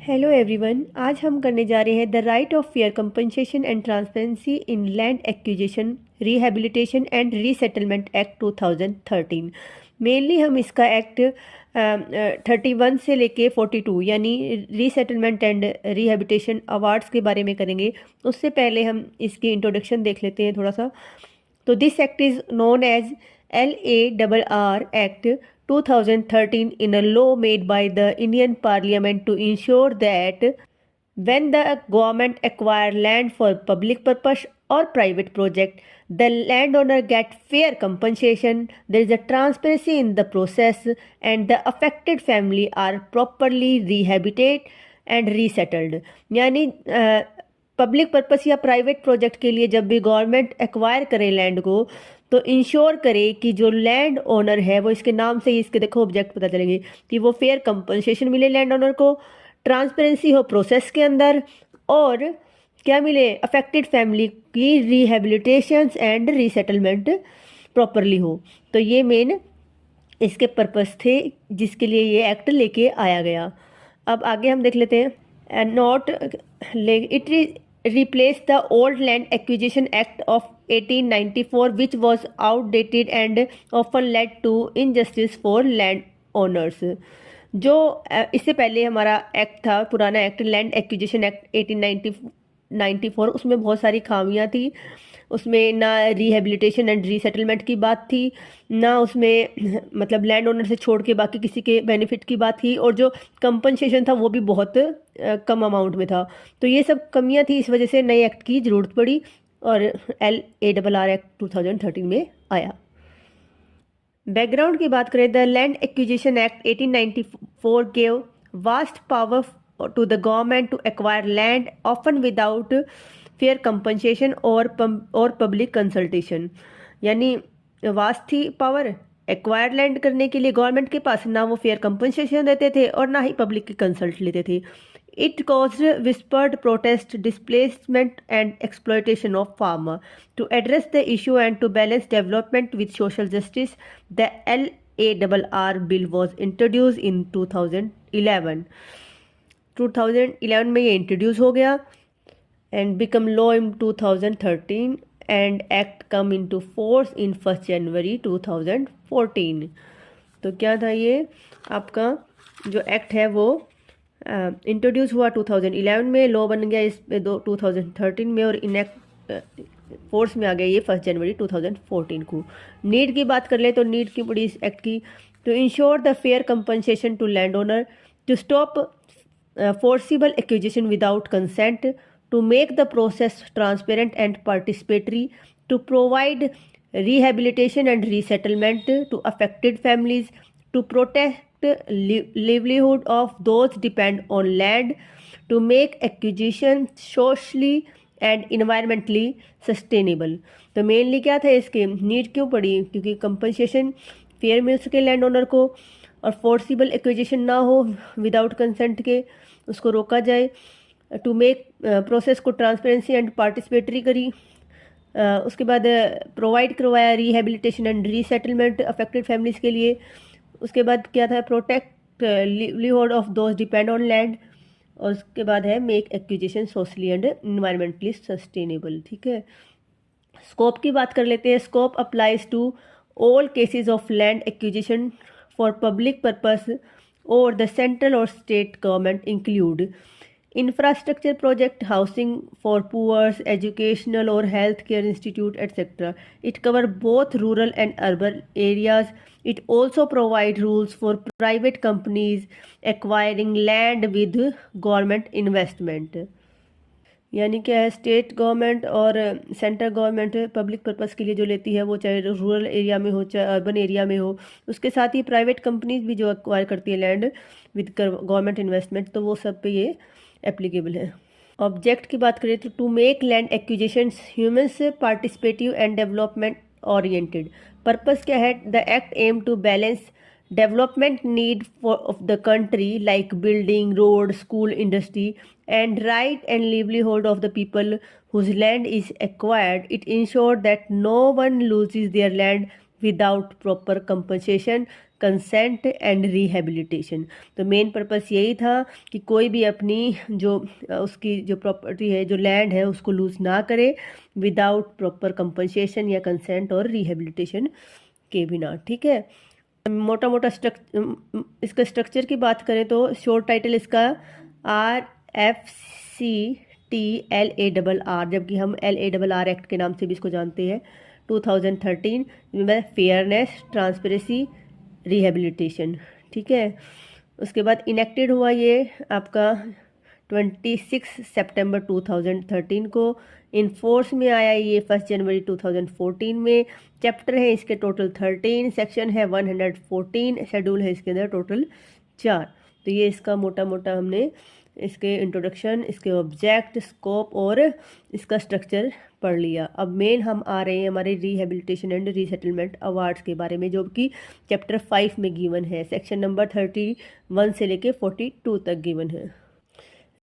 Hello everyone, आज हम करने जा रहे हैं the right of fair compensation and transparency in land acquisition, rehabilitation and resettlement act 2013। Mainly हम इसका एक्ट 31 से लेके 42 यानी रीसेटलमेंट एंड रिहैबिलिटेशन अवार्ड्स के बारे में करेंगे। उससे पहले हम इसकी इंट्रोडक्शन देख लेते हैं थोड़ा सा। तो this act is known as LARR Act 2013 in a law made by the Indian Parliament to ensure that when the government acquire land for public purpose or private project, the landowner get fair compensation, there is a transparency in the process, and the affected family are properly rehabilitated and resettled. यानी public purpose या private project के लिए जब भी government acquire करे land को, तो ensure करे कि जो लैंड ओनर है वो, इसके नाम से ही इसके देखो ऑब्जेक्ट पता चलेंगे कि वो फेयर कंपनसेशन मिले लैंड ओनर को, ट्रांसपेरेंसी हो प्रोसेस के अंदर, और क्या मिले, अफेक्टेड फैमिली की रिहेबिलिटेशन एंड रीसेटलमेंट प्रॉपरली हो। तो ये मेन इसके पर्पस थे जिसके लिए ये एक्ट लेके आया गया। अब आगे हम देख लेते हैं। Not it replaced the old Land Acquisition Act of 1894, which was outdated and often led to injustice for land owners. जो इससे पहले हमारा एक्ट था, पुराना एक्ट लैंड एक्विजिशन एक्ट 1894, उसमें बहुत सारी खामियां थी। उसमें ना रिहेबिलिटेशन एंड रीसेटलमेंट की बात थी, ना उसमें मतलब लैंड ओनर से छोड़ के बाकी किसी के बेनिफिट की बात थी, और जो कंपनसेशन था वो भी बहुत कम अमाउंट में था। तो ये सब कमियां थी, इस वजह से नए एक्ट की ज़रूरत पड़ी और LARR एक्ट 2013 में आया। बैकग्राउंड की बात करें, the land acquisition act 1894 gave vast power to the government to acquire land often without fair compensation और पब्लिक कंसल्टेशन। यानी वास्ट थी पावर एक्वायर लैंड करने के लिए गवर्नमेंट के पास, ना वो फेयर कंपनसेशन देते थे और ना ही पब्लिक की कंसल्ट लेते थे। It caused widespread protest, displacement and exploitation of farmer. To address the issue and to balance development with social justice, the LARR bill was introduce in 2011। 2011 में ये इंट्रोड्यूस हो गया and become law in 2013 and act come into force in 1st January 2014। तो क्या था ये आपका जो एक्ट है वो इंट्रोड्यूस हुआ 2011 में, लॉ बन गया इस पे 2013 में, और इनएक्ट फोर्स में आ गया ये 1 जनवरी 2014 को। नीड की बात कर ले तो नीड की बड़ी इस एक्ट की, to ensure the fair compensation to land owner, to stop forcible acquisition without consent, to make the process transparent and participatory, to provide rehabilitation and resettlement to affected families, to protect livelihood of those depend on land, to make acquisition socially and environmentally sustainable। तो mainly क्या था इसके need क्यों पड़ी, क्योंकि compensation fair मिल सके land owner को, और फोर्सिबल एक्विजिशन ना हो विदाउट कंसेंट के, उसको रोका जाए। टू मेक प्रोसेस को ट्रांसपेरेंसी एंड पार्टिसिपेटरी करी। उसके बाद प्रोवाइड करवाया rehabilitation and resettlement affected families के लिए। उसके बाद क्या था, protect livelihood of those depend on land, और उसके बाद है make acquisition socially and environmentally sustainable. ठीक है, स्कोप की बात कर लेते हैं। Scope applies to all cases of land acquisition for public purpose or the central or state government include infrastructure project, housing for poor, educational or healthcare institute, etc. It cover both rural and urban areas. It also provide rules for private companies acquiring land with government investment। यानी क्या है, state government और central government public purpose के लिए जो लेती है, वो चाहे रूरल एरिया में हो चाहे अर्बन एरिया में हो। उसके साथ ही प्राइवेट कंपनीज भी जो एक्वायर करती है लैंड विद गवर्नमेंट इन्वेस्टमेंट, तो वो सब पे ये एप्लीकेबल है। ऑब्जेक्ट की बात करें तो to make land acquisitions humans participative and development oriented. Purpose क्या है, the act aim to balance development need of the country like building, road, school, industry, and right and livelihood of the people whose land is acquired. It ensures that no one loses their land without proper compensation, consent and rehabilitation. तो main purpose यही था कि कोई भी अपनी जो उसकी जो प्रॉपर्टी है, जो लैंड है, उसको लूज ना करे विदाउट प्रॉपर कंपनसेशन या कंसेंट और रिहेबिलिटेशन के बिना। ठीक है, मोटा मोटा इसका स्ट्रक्चर की बात करें तो शॉर्ट टाइटल इसका RFCTLARR, जबकि हम LARR एक्ट के नाम से भी इसको जानते हैं, 2013 में फेयरनेस, ट्रांसपेरेंसी, रिहेबिलिटेशन। ठीक है, उसके बाद इनेक्टेड हुआ ये आपका 26 सितंबर 2013 को। इन फोर्स में आया ये 1 जनवरी 2014 में। चैप्टर है इसके टोटल 13, सेक्शन है 114, शेड्यूल है इसके अंदर टोटल 4। तो ये इसका मोटा मोटा हमने इसके इंट्रोडक्शन, इसके ऑब्जेक्ट, स्कोप और इसका स्ट्रक्चर पढ़ लिया। अब मेन हम आ रहे हैं हमारे रिहेबिलिटेशन एंड रीसेटलमेंट अवार्ड्स के बारे में, जो कि चैप्टर 5 में गिवन है, सेक्शन नंबर 31 से लेके 42 तक गिवन है।